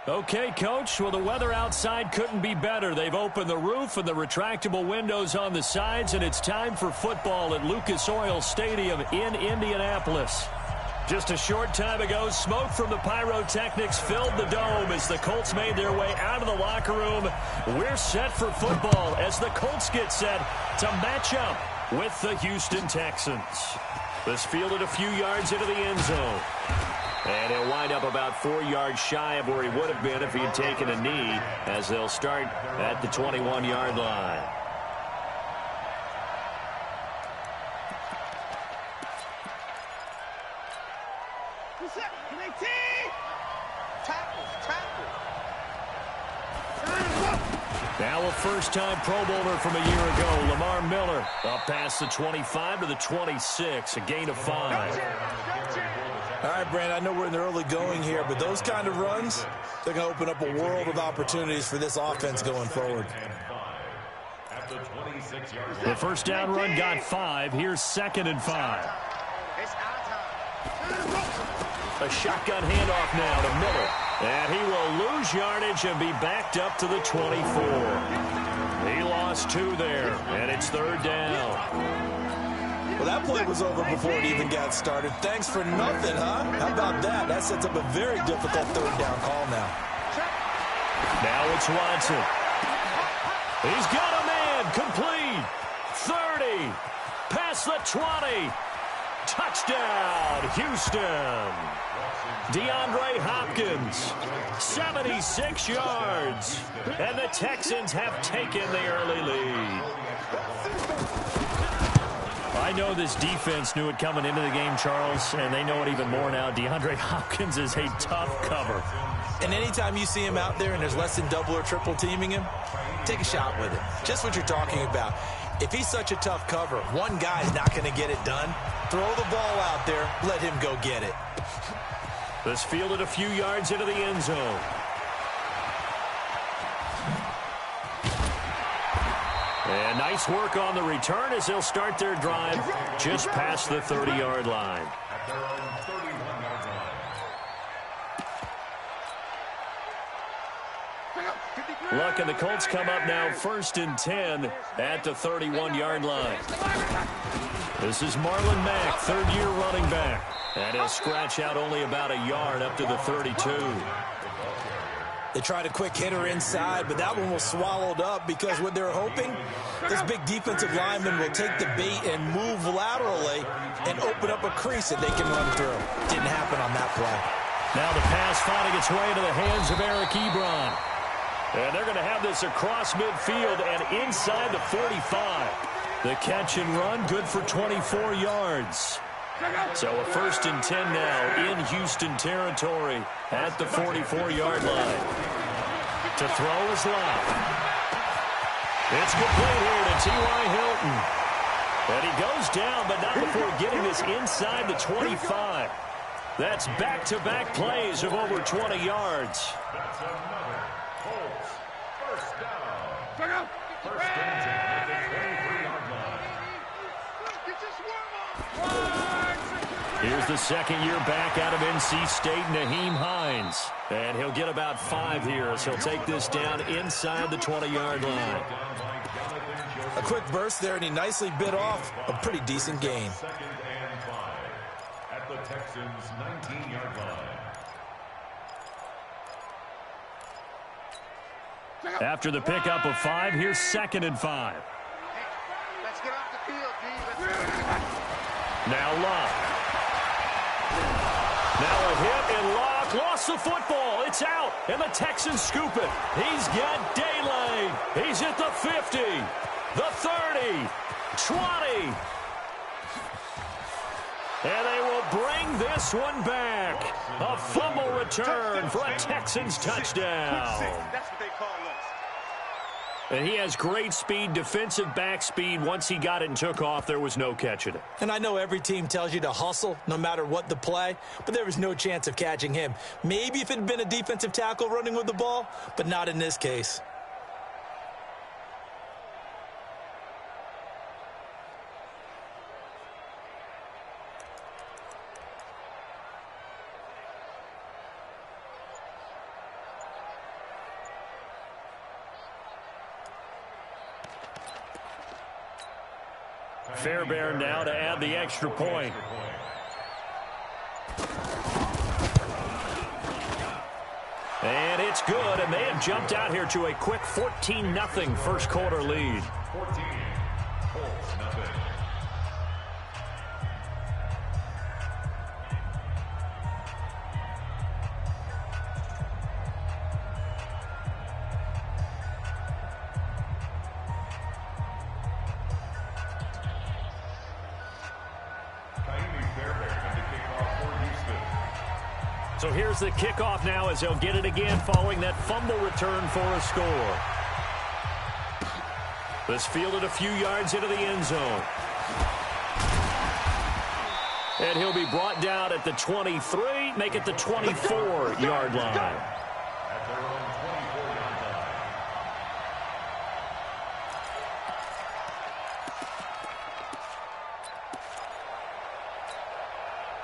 Okay, Coach. Well, the weather outside couldn't be better. They've opened the roof and the retractable windows on the sides, and it's time for football at Lucas Oil Stadium in Indianapolis. Just a short time ago, smoke from the pyrotechnics filled the dome as the Colts made their way out of the locker room. We're set for football as the Colts get set to match up with the Houston Texans. This fielded a few yards into the end zone. And he'll wind up about 4 yards shy of where he would have been if he had taken a knee, as they'll start at the 21-yard line. Now a first-time Pro Bowler from a year ago, Lamar Miller, up past the 25 to the 26, a gain of 5. All right, Brandon, I know we're in the early going here, but those kind of runs, they're going to open up a world of opportunities for this offense going forward. The first down run got 5. Here's 2nd and 5. A shotgun handoff now to Miller. And he will lose yardage and be backed up to the 24. He lost 2 there, and it's 3rd down. Well, that play was over before it even got started. Thanks for nothing, huh? How about that? That sets up a very difficult 3rd down call now. Now it's Watson. He's got a man. Complete. 30. Past the 20. Touchdown, Houston. DeAndre Hopkins, 76 yards. And the Texans have taken the early lead. I know this defense knew it coming into the game, Charles, and they know it even more now. DeAndre Hopkins is a tough cover. And anytime you see him out there and there's less than double or triple teaming him, take a shot with it. Just what you're talking about. If he's such a tough cover, one guy's not going to get it done. Throw the ball out there. Let him go get it. This fielded a few yards into the end zone. And nice work on the return as they'll start their drive just past the 30-yard line. Look, and the Colts come up now 1st and 10 at the 31-yard line. This is Marlon Mack, 3rd-year running back. And he'll scratch out only about a yard up to the 32. They tried a quick hitter inside, but that one was swallowed up because what they're hoping, this big defensive lineman will take the bait and move laterally and open up a crease that they can run through. Didn't happen on that play. Now the pass finding its way into the hands of Eric Ebron. And they're going to have this across midfield and inside the 45. The catch and run, good for 24 yards. So a 1st and 10 now in Houston territory at the 44-yard line. To throw is Lott. It's complete here to T.Y. Hilton. And he goes down, but not before getting this inside the 25. That's back-to-back plays of over 20 yards. Here's the 2nd year back out of NC State, Nyheim Hines. And he'll get about 5 here as he'll take this down inside the 20-yard line. A quick burst there, and he nicely bit off a pretty decent gain. At the Texans' 19-yard line. After the pickup of 5, here's 2nd and 5. Let's get off the field, D. Now Lott. Now a hit, and Locke lost the football. It's out, and the Texans scoop it. He's got daylight. He's at the 50, the 30, 20. And they will bring this one back. A fumble return for a Texans touchdown. That's what they call us. And he has great speed, defensive back speed. Once he got it and took off, there was no catching it. And I know every team tells you to hustle no matter what the play, but there was no chance of catching him. Maybe if it had been a defensive tackle running with the ball, but not in this case. Fairbairn now to add the extra point. And it's good, and they have jumped out here to a quick 14-0 first quarter lead. 14, Colts, nothing. So here's the kickoff now as they'll get it again following that fumble return for a score. This fielded a few yards into the end zone. And he'll be brought down at the 23, make it the 24-yard line. At their own 24-yard line.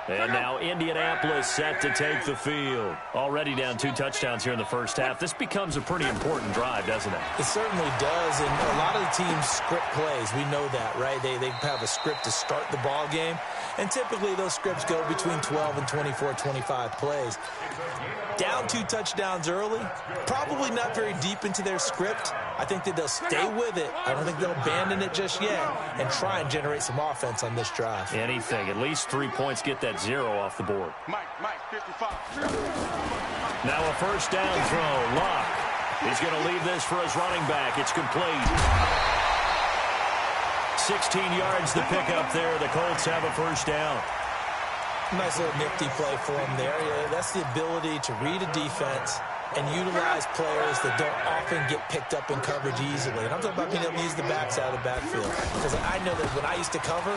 And now Indianapolis set to take the field. Already down 2 touchdowns here in the first half. This becomes a pretty important drive, doesn't it? It certainly does, and a lot of the teams script plays. We know that, right? They have a script to start the ball game, and typically those scripts go between 12 and 24, 25 plays. Down 2 touchdowns early, probably not very deep into their script. I think that they'll stay with it. I don't think they'll abandon it just yet and try and generate some offense on this drive. Anything. At least 3 points, get that 0 off the board. Mike, 55. Now a first down throw. Luck. He's going to leave this for his running back. It's complete. 16 yards to pick up there. The Colts have a first down. Nice little nifty play for him there. Yeah, that's the ability to read a defense and utilize players that don't often get picked up in coverage easily. And I'm talking about being able to use the backs out of the backfield. Because I know that when I used to cover,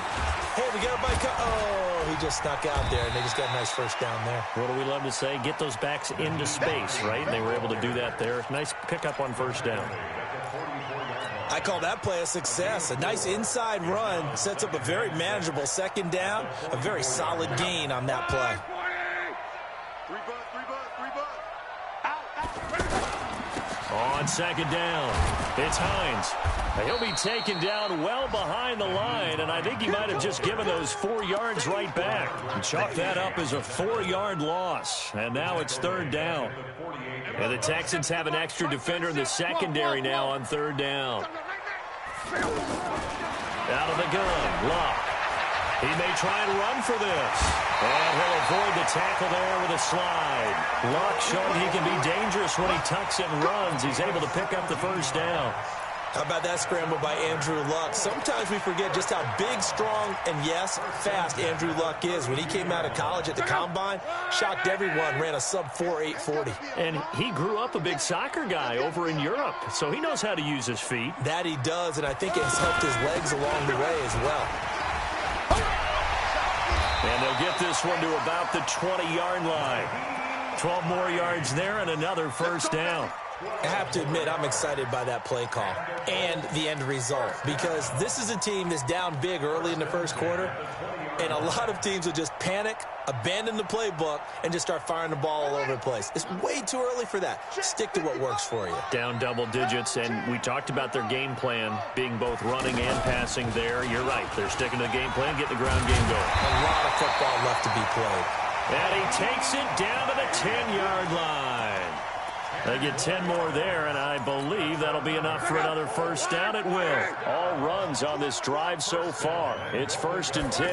hey, we got a bike. Oh, he just snuck out there, and they just got a nice first down there. What do we love to say? Get those backs into space, right? And they were able to do that there. Nice pickup on first down. I call that play a success. A nice inside run sets up a very manageable second down. A very solid gain on that play. 3 bucks. On second down, it's Hines. He'll be taken down well behind the line, and I think he might have just given those 4 yards right back. And chalk that up as a 4-yard loss, and now it's third down. And the Texans have an extra defender in the secondary now on third down. Out of the gun, Luck. He may try and run for this. And he'll avoid the tackle there with a slide. Luck showing he can be dangerous when he tucks it and runs. He's able to pick up the first down. How about that scramble by Andrew Luck? Sometimes we forget just how big, strong, and, yes, fast Andrew Luck is. When he came out of college at the Combine, shocked everyone, ran a sub-4 840. And he grew up a big soccer guy over in Europe, so he knows how to use his feet. That he does, and I think it has helped his legs along the way as well. And they'll get this one to about the 20-yard line. 12 more yards there and another first down. I have to admit, I'm excited by that play call and the end result, because this is a team that's down big early in the first quarter, and a lot of teams will just panic, abandon the playbook, and just start firing the ball all over the place. It's way too early for that. Stick to what works for you. Down double digits, and we talked about their game plan being both running and passing there. You're right. They're sticking to the game plan, getting the ground game going. A lot of football left to be played. And he takes it down to the 10-yard line. They get 10 more there, and I believe that'll be enough for another first down. It will. All runs on this drive so far. It's 1st and 10.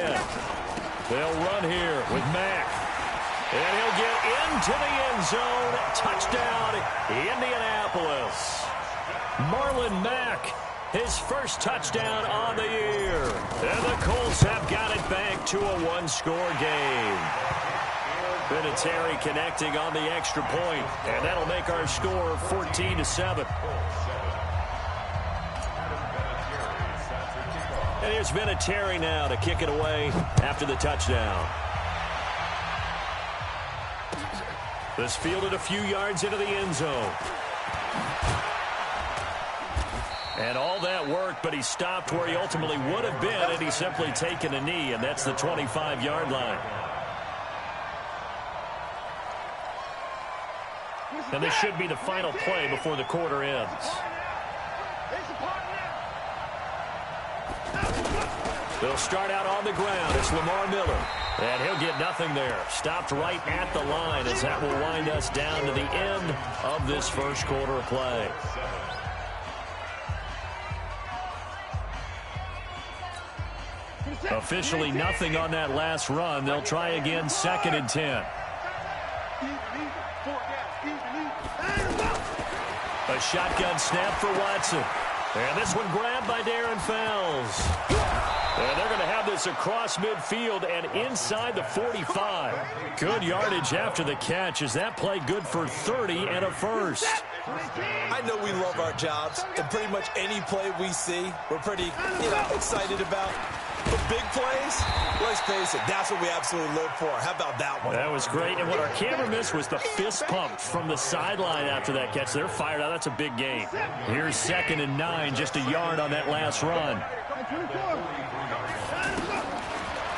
They'll run here with Mack. And he'll get into the end zone. Touchdown, Indianapolis. Marlon Mack, his first touchdown on the year. And the Colts have got it back to a 1-score game. Vinatieri connecting on the extra point, and that'll make our score 14-7. And here's Vinatieri now to kick it away after the touchdown. This fielded a few yards into the end zone. And all that worked, but he stopped where he ultimately would have been, and he's simply taken a knee, and that's the 25-yard line. And this should be the final play before the quarter ends. They'll start out on the ground. It's Lamar Miller. And he'll get nothing there. Stopped right at the line as that will wind us down to the end of this first quarter of play. Officially nothing on that last run. They'll try again, 2nd and 10. A shotgun snap for Watson. And this one grabbed by Darren Fells. And they're going to have this across midfield and inside the 45. Good yardage after the catch. Is that play good for 30 and a first? I know we love our jobs, and pretty much any play we see, we're pretty, excited about. But big plays, let's face it, that's what we absolutely live for. How about that one? That was great. And what our camera missed was the fist pump from the sideline after that catch. They're fired out. That's a big gain. Here's 2nd and 9, just a yard on that last run.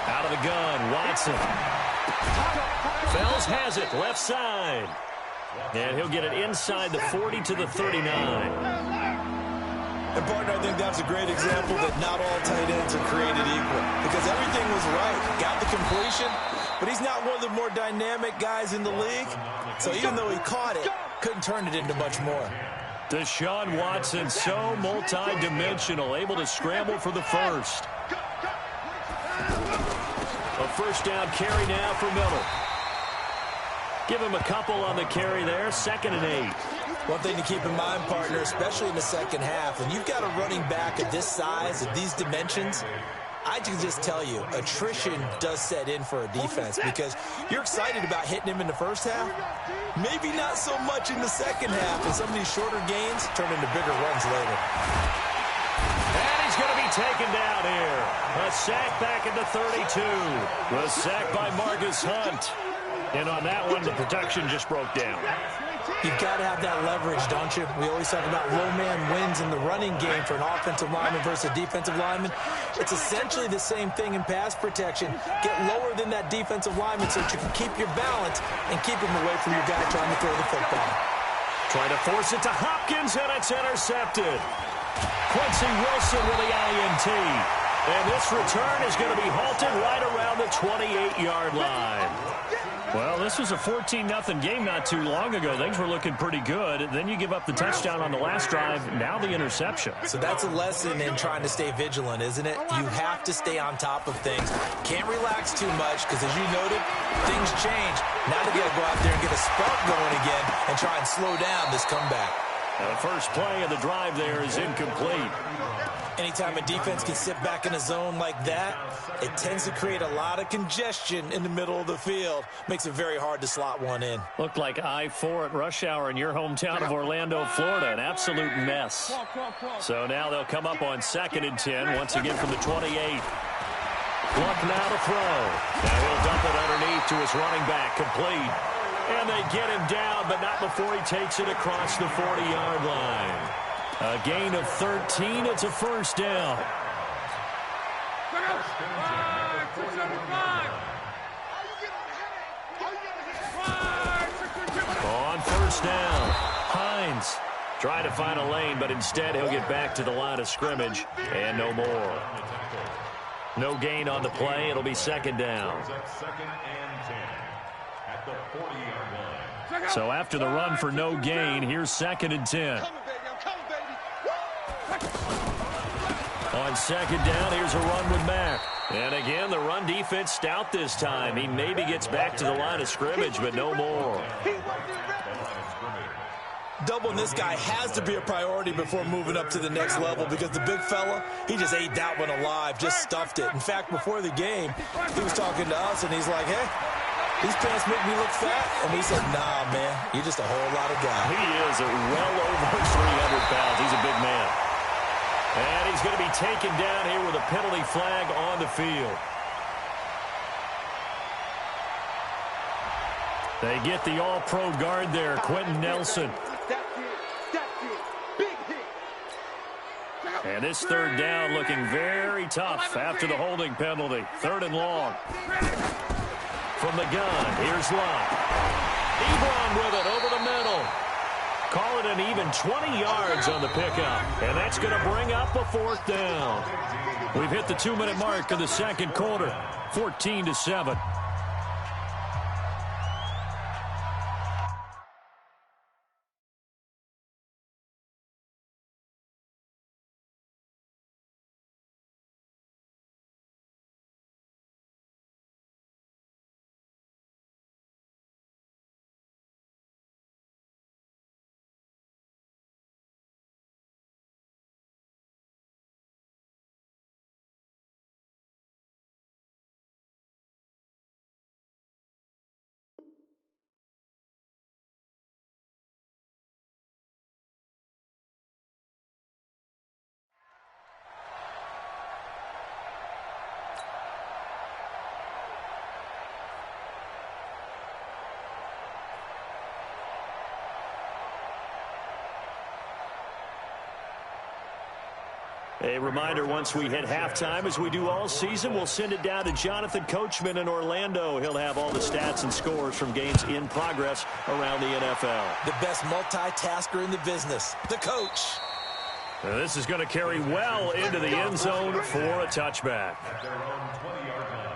Out of the gun, Watson. Fells has it, left side. And he'll get it inside the 40 to the 39. And, partner, I think that's a great example that not all tight ends are created equal. Because everything was right. Got the completion, but he's not one of the more dynamic guys in the league. So even though he caught it, couldn't turn it into much more. Deshaun Watson, so multi-dimensional, able to scramble for the first. A first down carry now for Miller. Give him a couple on the carry there, 2nd and 8. One thing to keep in mind, partner, especially in the second half, when you've got a running back of this size, of these dimensions, I can just tell you, attrition does set in for a defense because you're excited about hitting him in the first half. Maybe not so much in the second half, and some of these shorter gains turn into bigger runs later. And he's going to be taken down here. A sack back at the 32. The sack by Marcus Hunt. And on that one, the protection just broke down. You've got to have that leverage, don't you? We always talk about low man wins in the running game for an offensive lineman versus a defensive lineman. It's essentially the same thing in pass protection. Get lower than that defensive lineman so that you can keep your balance and keep him away from your guy trying to throw the football. Trying to force it to Hopkins, and it's intercepted. Quincy Wilson with the INT. And this return is going to be halted right around the 28-yard line. Well, this was a 14-0 game not too long ago. Things were looking pretty good. Then you give up the touchdown on the last drive. Now the interception. So that's a lesson in trying to stay vigilant, isn't it? You have to stay on top of things. Can't relax too much because, as you noted, things change. Now they got to go out there and get a spark going again and try and slow down this comeback. The first play of the drive there is incomplete. Anytime a defense can sit back in a zone like that, it tends to create a lot of congestion in the middle of the field. Makes it very hard to slot one in. Looked like I-4 at rush hour in your hometown of Orlando, Florida. An absolute mess. So now they'll come up on 2nd and 10, once again from the 28. Luck now to throw. Now he'll dump it underneath to his running back, complete. And they get him down, but not before he takes it across the 40-yard line. A gain of 13. It's a first down. On first down, Hines trying to find a lane, but instead he'll get back to the line of scrimmage and no more. No gain on the play. It'll be 2nd down. So after the run for no gain, here's 2nd and 10. On 2nd down, here's a run with Mack. And again, the run defense stout this time. He maybe gets back to the line of scrimmage, but no more. Doubling this guy has to be a priority before moving up to the next level because the big fella, he just ate that one alive, just stuffed it. In fact, before the game, he was talking to us, and he's like, hey, these pants make me look fat. And we said, nah, man, you're just a whole lot of guy. He is well over 300 pounds. He's a big man. And he's going to be taken down here with a penalty flag on the field. They get the all-pro guard there, Quentin Nelson. And this 3rd down looking very tough after the holding penalty. 3rd and long. From the gun, here's Love. Ebron with it over the middle. Call it an even 20 yards on the pickup. And that's going to bring up a 4th down. We've hit the 2-minute mark of the second quarter. 14-7. A reminder, once we hit halftime, as we do all season, we'll send it down to Jonathan Coachman in Orlando. He'll have all the stats and scores from games in progress around the NFL. The best multitasker in the business, the coach. This is going to carry well into the end zone for a touchback. At their own 20-yard line.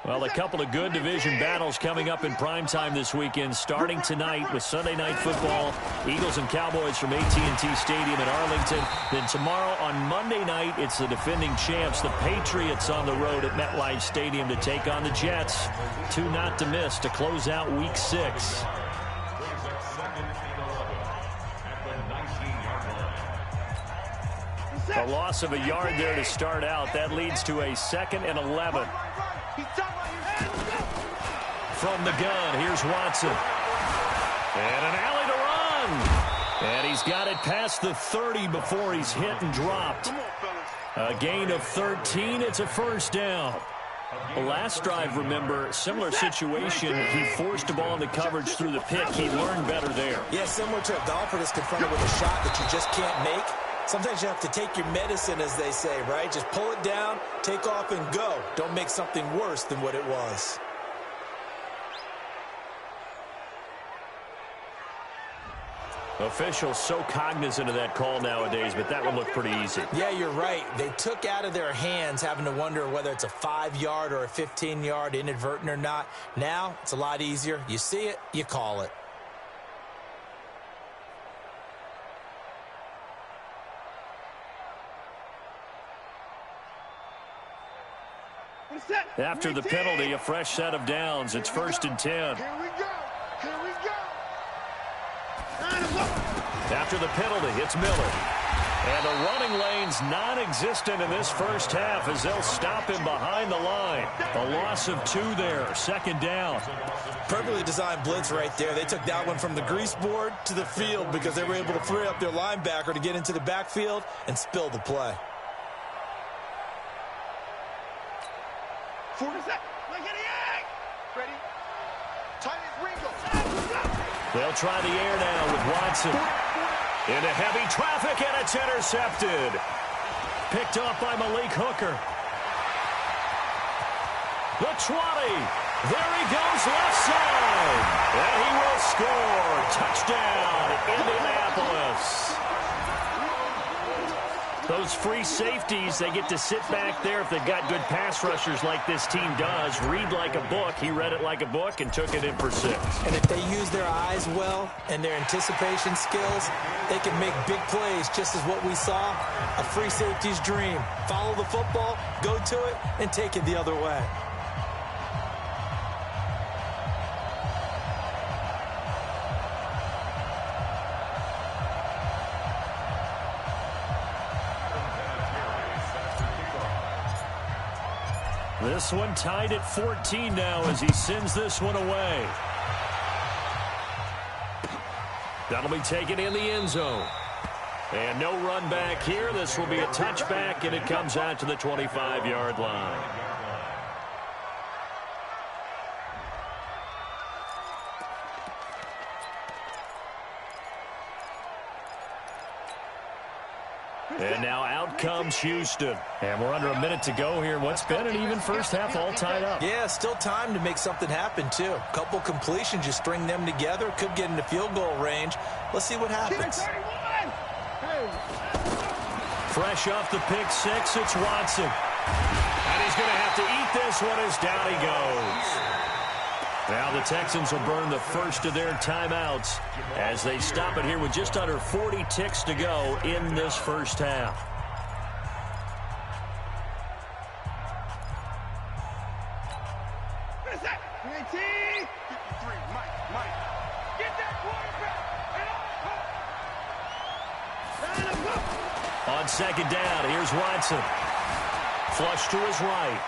Well, a couple of good division battles coming up in primetime this weekend, starting tonight with Sunday Night Football, Eagles and Cowboys from AT&T Stadium in Arlington. Then tomorrow on Monday night, it's the defending champs, the Patriots, on the road at MetLife Stadium to take on the Jets. 2 not to miss to close out Week 6. Brings up 2nd and 11 at the 19-yard line. A loss of a yard there to start out. That leads to a 2nd and 11. From the gun, here's Watson. And an alley to run. And he's got it past the 30 before he's hit and dropped. A gain of 13. It's a 1st down. The last drive, remember, similar situation. He forced a ball into coverage through the pick. He learned better there. Yeah, similar to a golfer that's confronted with a shot that you just can't make. Sometimes you have to take your medicine, as they say, right? Just pull it down, take off, and go. Don't make something worse than what it was. Officials so cognizant of that call nowadays, but that one looked pretty easy. Yeah, you're right. They took out of their hands having to wonder whether it's a 5-yard or a 15-yard, inadvertent or not. Now, it's a lot easier. You see it, you call it. After the penalty, a fresh set of downs. It's 1st and 10. Here we go. Here we go. After the penalty, it's Miller. And the running lane's non-existent in this first half as they'll stop him behind the line. A loss of 2 there. 2nd down. Perfectly designed blitz right there. They took that one from the grease board to the field because they were able to free up their linebacker to get into the backfield and spill the play. 40 seconds. Ready? Tight as Ringo. They'll try the air now with Watson. Into heavy traffic, and it's intercepted. Picked off by Malik Hooker. The 20. There he goes left side. And he will score. Touchdown, Indianapolis. Those free safeties, they get to sit back there if they've got good pass rushers like this team does. Read like a book. He read it like a book and took it in for 6. And if they use their eyes well and their anticipation skills, they can make big plays, just as what we saw, a free safety's dream. Follow the football, go to it, and take it the other way. This one tied at 14 now as he sends this one away. That'll be taken in the end zone. And no run back here. This will be a touchback, and it comes out to the 25-yard line. And now out comes Houston. And we're under a minute to go here. What's been an even first half, all tied up. Yeah, still time to make something happen, too. A couple completions, you string them together, could get into field goal range. Let's see what happens. Fresh off the pick six, it's Watson. And he's going to have to eat this one as down he goes. Now the Texans will burn the first of their timeouts as they stop it here with just under 40 ticks to go in this first half. On second down, here's Watson. Flush to his right.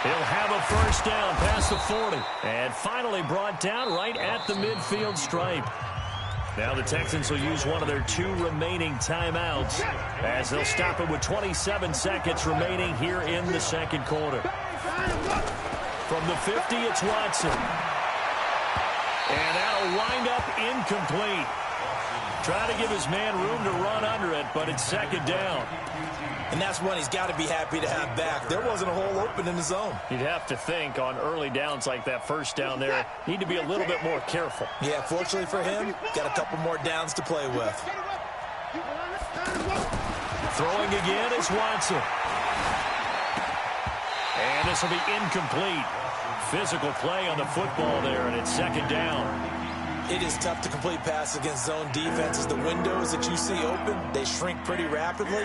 He'll have a first down past the 40. And finally brought down right at the midfield stripe. Now the Texans will use one of their 2 remaining timeouts as they'll stop it with 27 seconds remaining here in the second quarter. From the 50, it's Watson. And that'll wind up incomplete. Trying to give his man room to run under it, but it's second down. And that's one he's got to be happy to have back. There wasn't a hole open in the zone. You'd have to think on early downs like that first down there, need to be a little bit more careful. Yeah, fortunately for him, got a couple more downs to play with. Throwing again is Watson. And this will be incomplete. Physical play on the football there, and it's second down. It is tough to complete passes against zone defenses. The windows that you see open, they shrink pretty rapidly.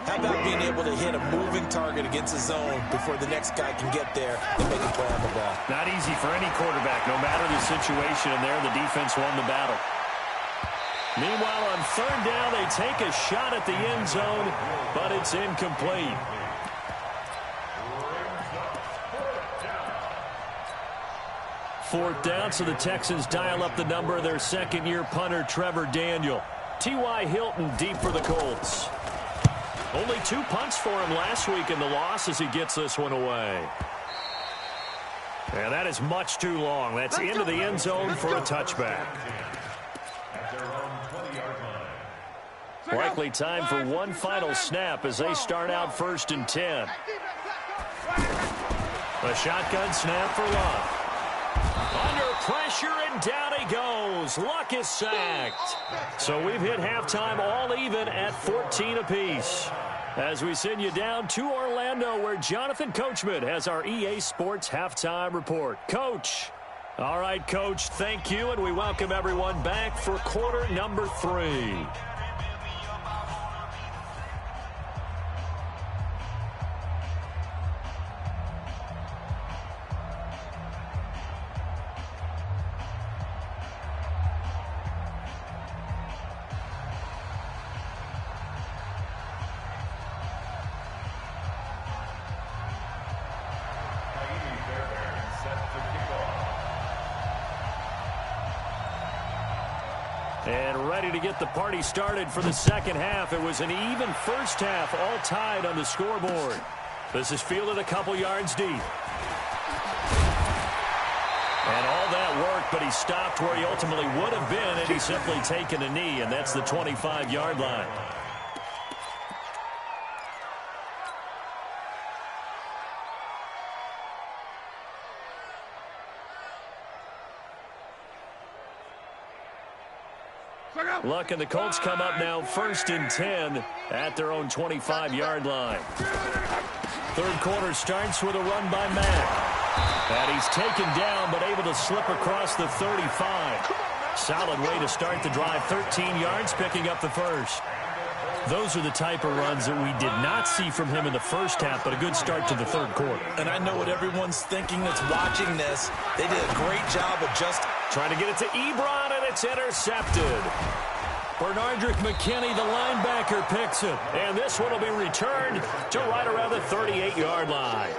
How about being able to hit a moving target against a zone before the next guy can get there and make a play on the ball? Not easy for any quarterback, no matter the situation, and there the defense won the battle. Meanwhile, on third down, they take a shot at the end zone, but it's incomplete. Fourth down, so the Texans dial up the number of their second-year punter, Trevor Daniel. T.Y. Hilton deep for the Colts. Only 2 punts for him last week in the loss as he gets this one away. And that is much too long. That's into the end zone for a touchback. Likely time for one final snap as they start out 1st and 10. A shotgun snap for Luck. Under pressure, and down he goes. Luck is sacked. So we've hit halftime all even at 14 apiece. As we send you down to Orlando, where Jonathan Coachman has our EA Sports halftime report. Coach. All right, Coach, thank you, and we welcome everyone back for quarter number 3. And ready to get the party started for the second half. It was an even first half, all tied on the scoreboard. This is fielded a couple yards deep. And all that work, but he stopped where he ultimately would have been had he simply taken a knee, and that's the 25-yard line. Luck and the Colts come up now 1st and 10 at their own 25-yard line. Third quarter starts with a run by Mack. And he's taken down but able to slip across the 35. Solid way to start the drive. 13 yards, picking up the first. Those are the type of runs that we did not see from him in the first half, but a good start to the third quarter. And I know what everyone's thinking that's watching this. They did a great job of just trying to get it to Ebron, and it's intercepted. Bernardrick McKinney, the linebacker, picks it. And this one will be returned to right around the 38-yard line.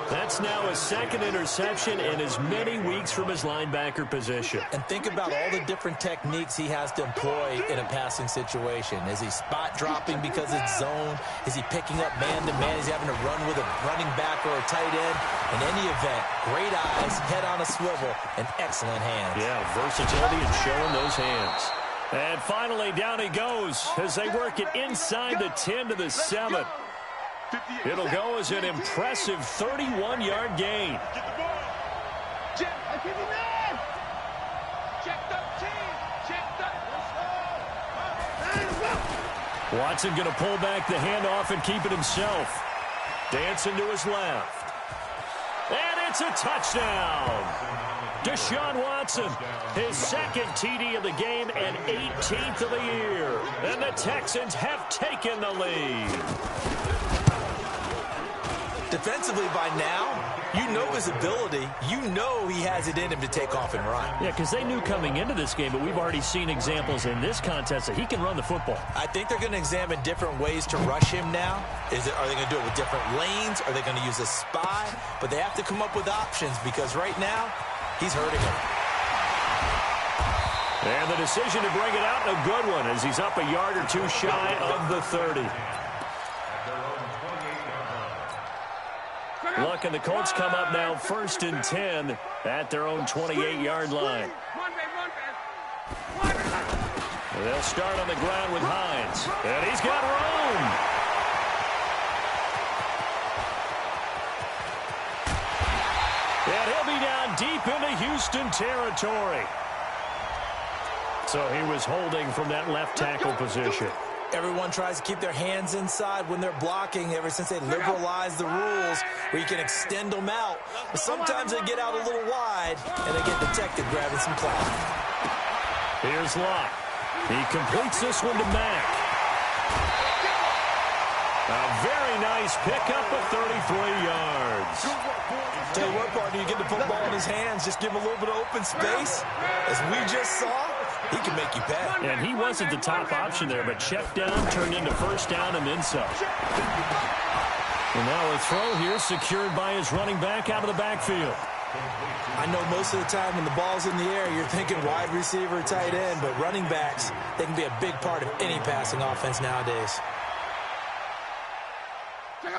That's now his second interception in as many weeks from his linebacker position. And think about all the different techniques he has to employ in a passing situation. Is he spot dropping because it's zone? Is he picking up man-to-man? Is he having to run with a running back or a tight end? In any event, great eyes, head on a swivel, and excellent hands. Yeah, versatility and showing those hands. And finally, down he goes as they work it inside the 10 to the 7. It'll go as an impressive 31-yard gain. Watson going to pull back the handoff and keep it himself. Dancing to his left. And it's a touchdown. Deshaun Watson, his second TD of the game and 18th of the year. And the Texans have taken the lead. Defensively by now, you know his ability. You know he has it in him to take off and run. Yeah, because they knew coming into this game, but we've already seen examples in this contest that he can run the football. I think they're going to examine different ways to rush him now. Are they going to do it with different lanes? Are they going to use a spy? But they have to come up with options because right now, he's hurting him. And the decision to bring it out, a good one, as he's up a yard or two shy of the 30. Luck and the Colts come up now 1st and 10 at their own 28-yard line. They'll start on the ground with Hines. And he's got room. And he'll be down deep into Houston territory. So he was holding from that left tackle position. Everyone tries to keep their hands inside when they're blocking ever since they liberalized the rules where you can extend them out. But sometimes they get out a little wide and they get detected grabbing some clout. Here's Locke. He completes this one to Mack. A very nice pickup of 33 yards. Tell you what, partner, you get the football in his hands, just give him a little bit of open space. As we just saw, he can make you pay. And he wasn't the top option there, but check down turned into first down and then some. And now a throw here secured by his running back out of the backfield. I know most of the time when the ball's in the air, you're thinking wide receiver, tight end, but running backs, they can be a big part of any passing offense nowadays.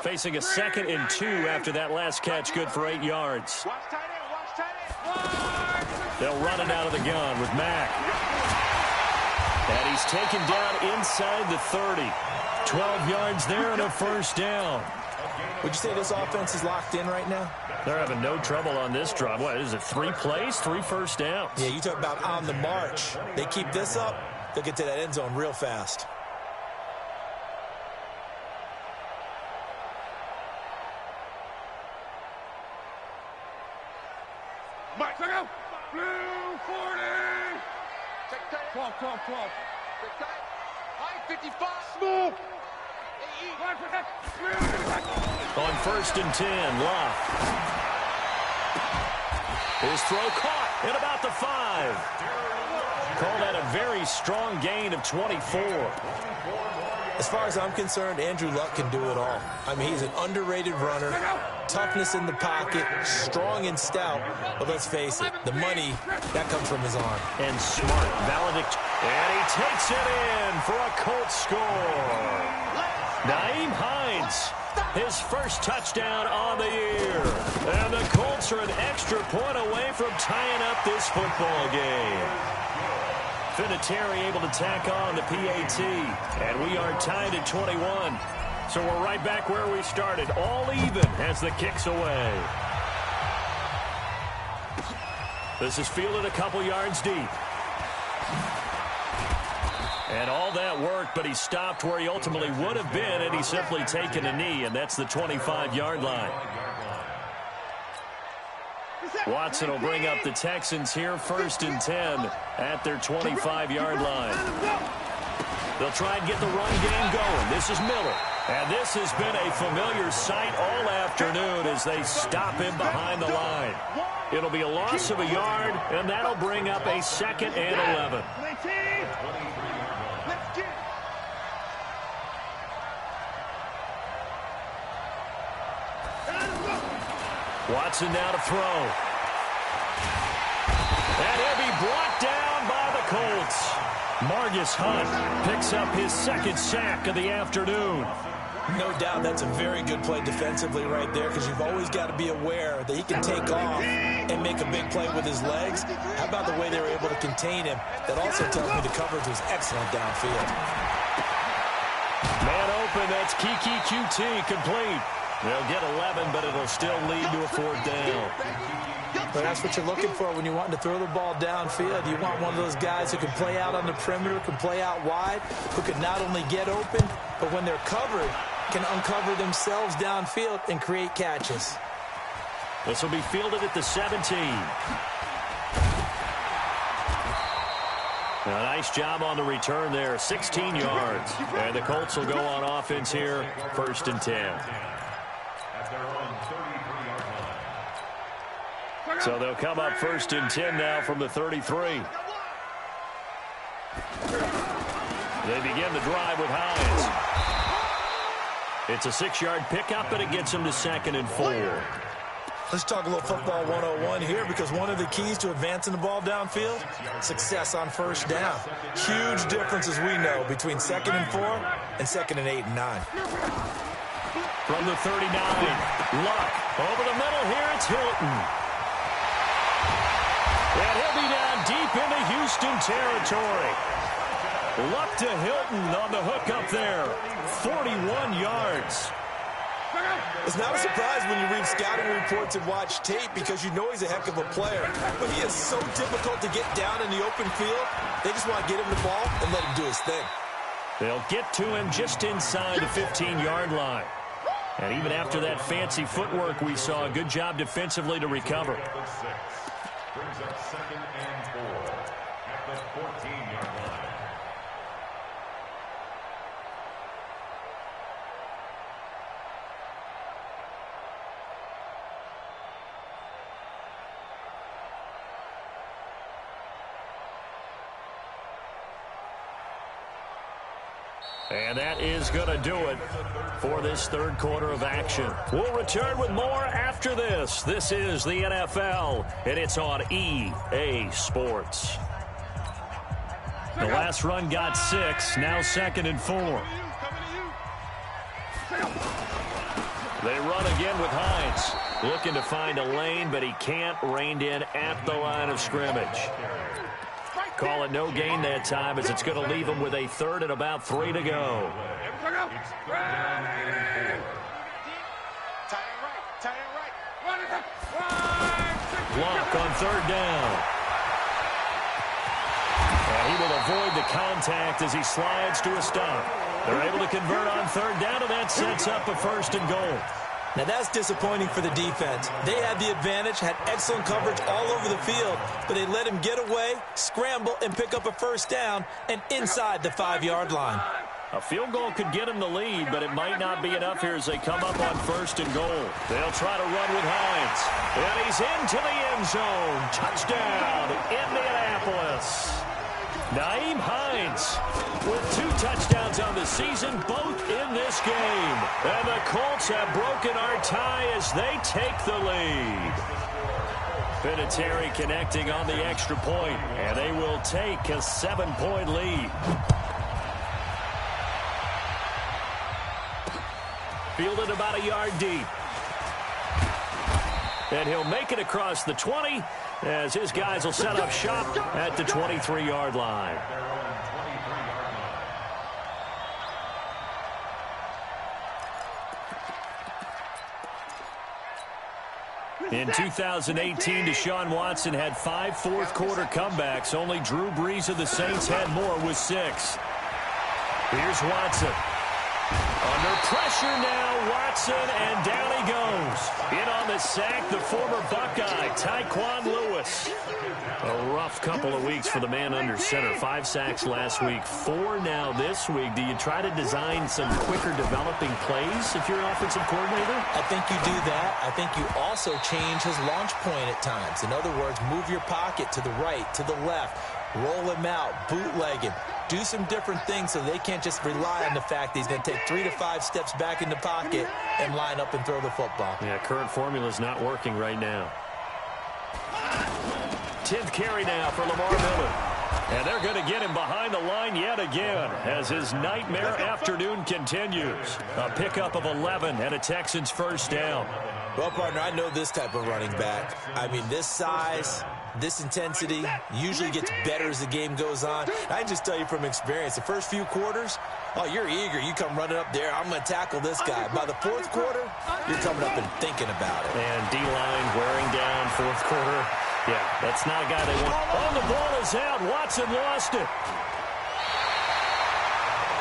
Facing a 2nd and 2 after that last catch, good for 8 yards. They'll run it out of the gun with Mack. And he's taken down inside the 30. 12 yards there and a first down. Would you say this offense is locked in right now? They're having no trouble on this drive. What is it, 3 plays, 3 first downs? Yeah, you talk about on the march. They keep this up, they'll get to that end zone real fast. Mike, check out. Blue 40. 12. High 55. Smooth. On 1st and 10, Locke. His throw caught at about the 5. Call that a very strong gain of 24. As far as I'm concerned, Andrew Luck can do it all. I mean, he's an underrated runner, toughness in the pocket, strong and stout. But let's face it, the money, that comes from his arm. And smart, valedictorian. And he takes it in for a Colts score. Nyheim Hines, his first touchdown on the year. And the Colts are an extra point away from tying up this football game. Vinatieri able to tack on the PAT. And we are tied at 21. So we're right back where we started, all even as the kick's away. This is fielded a couple yards deep. And all that work, but he stopped where he ultimately would have been, and he's simply taken a knee, and that's the 25-yard line. Watson will bring up the Texans here, 1st and 10 at their 25-yard line. They'll try and get the run game going. This is Miller. And this has been a familiar sight all afternoon as they stop him behind the line. It'll be a loss of a yard, and that'll bring up a 2nd and 11. Watson now to throw. And he'll be brought down by the Colts. Margus Hunt picks up his 2nd sack of the afternoon. No doubt that's a very good play defensively right there, because you've always got to be aware that he can take off and make a big play with his legs. How about the way they were able to contain him? That also tells me the coverage was excellent downfield. Man open, that's Kiki QT complete. They'll get 11, but it'll still lead to a 4th down. But that's what you're looking for when you want to throw the ball downfield. You want one of those guys who can play out on the perimeter, can play out wide, who can not only get open, but when they're covered, can uncover themselves downfield and create catches. This will be fielded at the 17. A nice job on the return there, 16 yards. And the Colts will go on offense here, 1st and 10. So they'll come up 1st and 10 now from the 33. They begin the drive with Hines. It's a 6-yard pickup, but it gets them to 2nd and 4. Let's talk a little football 101 here, because one of the keys to advancing the ball downfield, success on 1st down. Huge difference, as we know, between 2nd and 4 and 2nd and 8 and 9. From the 39, Luck over the middle here, it's Hilton. And he'll be down deep into Houston territory. Luck to Hilton on the hook up there. 41 yards. It's not a surprise when you read scouting reports and watch tape, because you know he's a heck of a player. But he is so difficult to get down in the open field. They just want to get him the ball and let him do his thing. They'll get to him just inside the 15-yard line. And even after that fancy footwork we saw, a good job defensively to recover. Brings up 2nd and 4 at the 14-yard line. And that is going to do it for this 3rd quarter of action. We'll return with more after this. This is the NFL, and it's on EA Sports. The last run got 6, now 2nd and 4. They run again with Hines. Looking to find a lane, but he can't. Reined in at the line of scrimmage. Call it no gain that time, as it's going to leave him with a 3rd and about 3 to go. Luck on 3rd down. And he will avoid the contact as he slides to a stop. They're able to convert on 3rd down, and that sets up a 1st and goal. Now, that's disappointing for the defense. They had the advantage, had excellent coverage all over the field, but they let him get away, scramble, and pick up a 1st down, and inside the 5-yard line. A field goal could get him the lead, but it might not be enough here as they come up on 1st and goal. They'll try to run with Hines. And he's into the end zone. Touchdown, Indianapolis. Nyheim Hines with 2 touchdowns on the season, both in this game. And the Colts have broken our tie as they take the lead. Vinatieri connecting on the extra point, and they will take a 7-point lead. Fielded about a yard deep. And he'll make it across the 20 as his guys will set up shop at the 23-yard line. In 2018, Deshaun Watson had 5 fourth-quarter comebacks. Only Drew Brees of the Saints had more with 6. Here's Watson. Under pressure now, Watson, and down he goes. In on the sack, the former Buckeye, Tyquan Lewis. A rough couple of weeks for the man under center. 5 sacks last week, 4 now this week. Do you try to design some quicker developing plays if you're an offensive coordinator? I think you do that. I think you also change his launch point at times. In other words, move your pocket to the right, to the left, roll him out, bootleg him. Do some different things so they can't just rely on the fact that he's going to take 3 to 5 steps back in the pocket and line up and throw the football. Yeah, current formula is not working right now. 10th carry now for Lamar Miller. And they're going to get him behind the line yet again as his nightmare afternoon continues. A pickup of 11 and a Texans first down. Well, partner, I know this type of running back. I mean, this size, this intensity usually gets better as the game goes on. I just tell you from experience, the first few quarters, oh, you're eager. You come running up there. I'm going to tackle this guy. By the fourth quarter, you're coming up and thinking about it. And D-line wearing down fourth quarter. Yeah, that's not a guy they want. Oh, the ball is out. Watson lost it.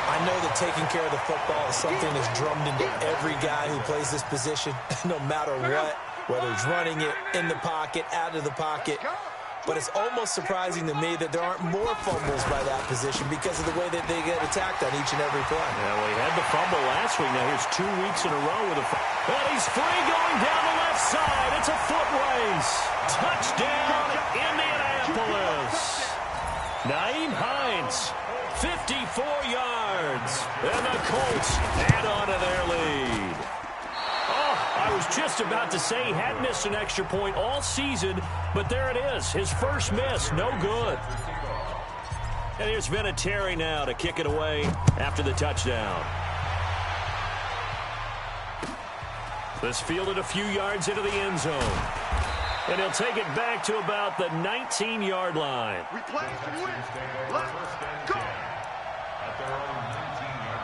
I know that taking care of the football is something that's drummed into every guy who plays this position, no matter what, whether he's running it, in the pocket, out of the pocket. But it's almost surprising to me that there aren't more fumbles by that position because of the way that they get attacked on each and every play. Yeah, well, he had the fumble last week. Now here's 2 weeks in a row with a fumble. And he's free going down the left side. It's a foot race. Touchdown, Indianapolis. Naeem Hines, 54 yards. And the Colts add on to their lead. Oh, I was just about to say he had missed an extra point all season, but there it is. His first miss, no good. And here's Vinatieri now to kick it away after the touchdown. This fielded a few yards into the end zone. And he'll take it back to about the 19-yard line. We play to win. Let's go. At their own 19-yard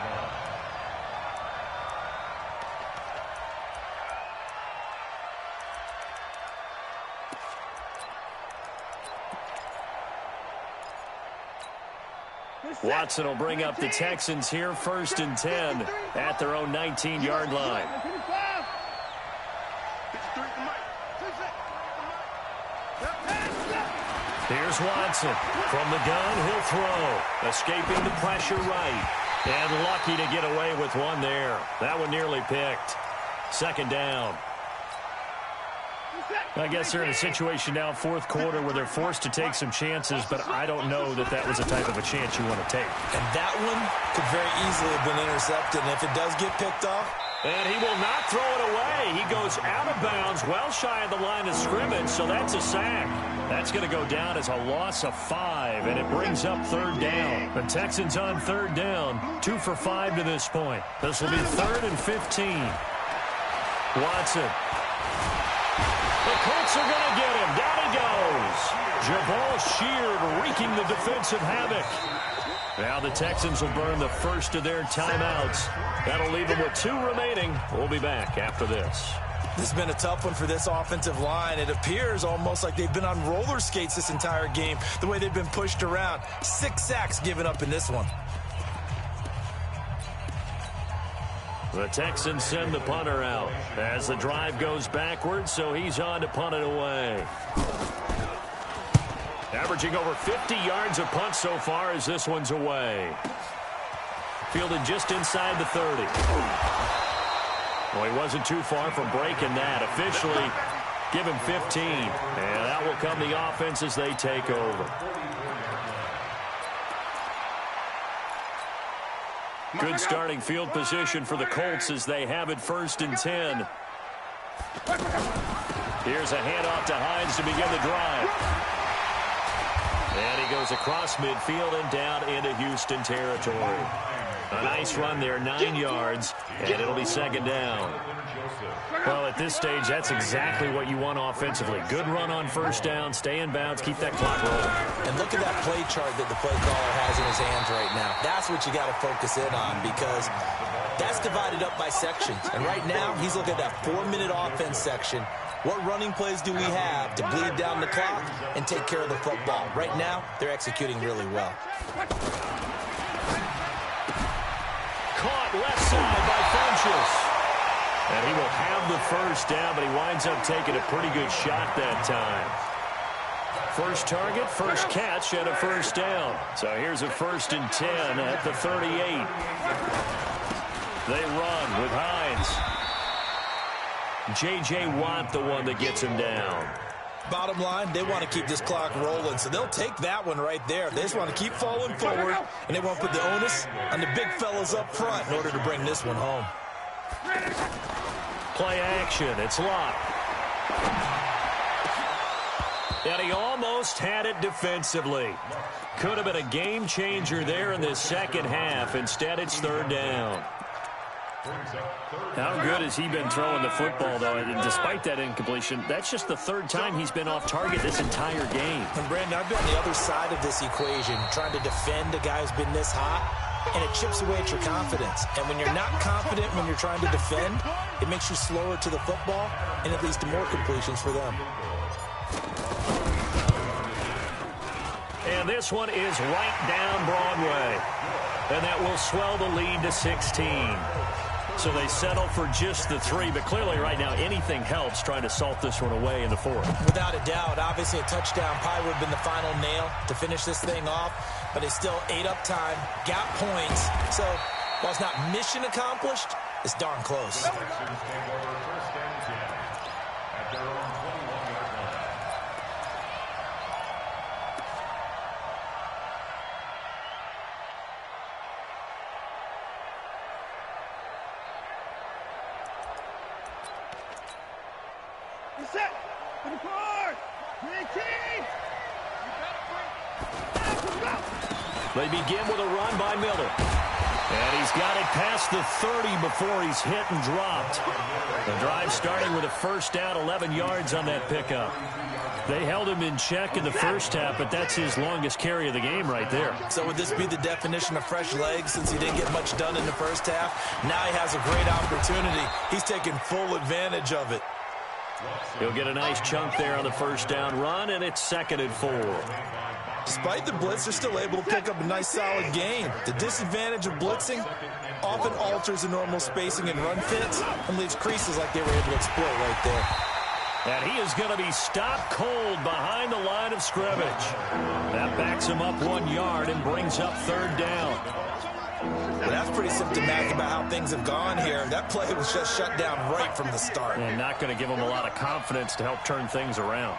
line. Watson will bring up the Texans here, 1st and 10 at their own 19-yard line. Here's Watson. From the gun, he'll throw. Escaping the pressure right. And lucky to get away with one there. That one nearly picked. 2nd down. I guess they're in a situation now, 4th quarter, where they're forced to take some chances, but I don't know that that was the type of a chance you want to take. And that one could very easily have been intercepted, and if it does get picked off. And he will not throw it away. He goes out of bounds, well shy of the line of scrimmage, so that's a sack. That's going to go down as a loss of 5, and it brings up 3rd down. The Texans on 3rd down, 2 for 5 to this point. This will be 3rd and 15. Watson. The Colts are going to get him. Down he goes. Jabal Sheard wreaking the defensive havoc. Now the Texans will burn the first of their timeouts. That'll leave them with 2 remaining. We'll be back after this. This has been a tough one for this offensive line. It appears almost like they've been on roller skates this entire game, the way they've been pushed around. 6 sacks given up in this one. The Texans send the punter out as the drive goes backwards, so he's on to punt it away. Averaging over 50 yards a punt so far as this one's away. Fielded just inside the 30. Well, he wasn't too far from breaking that. Officially, give him 15. And out will come the offense as they take over. Good starting field position for the Colts as they have it 1st and 10. Here's a handoff to Hines to begin the drive. And he goes across midfield and down into Houston territory. A nice run there, 9 yards, and it'll be 2nd down. Well, at this stage, that's exactly what you want offensively. Good run on 1st down, stay in bounds, keep that clock rolling. And look at that play chart that the play caller has in his hands right now. That's what you got to focus in on because that's divided up by sections. And right now, he's looking at that 4-minute offense section. What running plays do we have to bleed down the clock and take care of the football? Right now, they're executing really well. Caught left side by Funchess. And he will have the 1st down, but he winds up taking a pretty good shot that time. First target, first catch, and a 1st down. So here's a 1st and 10 at the 38. They run with Hines. J.J. Watt, the one that gets him down. Bottom line, they want to keep this clock rolling, so they'll take that one right there. They just want to keep falling forward, and they want to put the onus on the big fellas up front in order to bring this one home. Play action. It's locked. And he almost had it defensively. Could have been a game changer there in the second half. Instead, it's third down. How good has he been throwing the football, though? And despite that incompletion, that's just the third time he's been off target this entire game. And Brandon, I've been on the other side of this equation, trying to defend a guy who's been this hot, and it chips away at your confidence. And when you're not confident when you're trying to defend, it makes you slower to the football, and it leads to more completions for them. And this one is right down Broadway. And that will swell the lead to 16. So they settle for just the 3, but clearly right now anything helps trying to salt this one away in the 4th. Without a doubt, obviously a touchdown probably would have been the final nail to finish this thing off, but it's still ate up time, got points. So while it's not mission accomplished, it's darn close. Set. To the 4. 18. They begin with a run by Miller. And he's got it past the 30 before he's hit and dropped. The drive starting with a first down, 11 yards on that pickup. They held him in check in the first half, but that's his longest carry of the game right there. So would this be the definition of fresh legs since he didn't get much done in the first half? Now he has a great opportunity. He's taking full advantage of it. He'll get a nice chunk there on the first down run, and it's 2nd and 4. Despite the blitz, they're still able to pick up a nice, solid gain. The disadvantage of blitzing often alters the normal spacing and run fits and leaves creases like they were able to exploit right there. And he is going to be stopped cold behind the line of scrimmage. That backs him up 1 yard and brings up 3rd down. Well, that's pretty symptomatic about how things have gone here. That play was just shut down right from the start. And not going to give him a lot of confidence to help turn things around.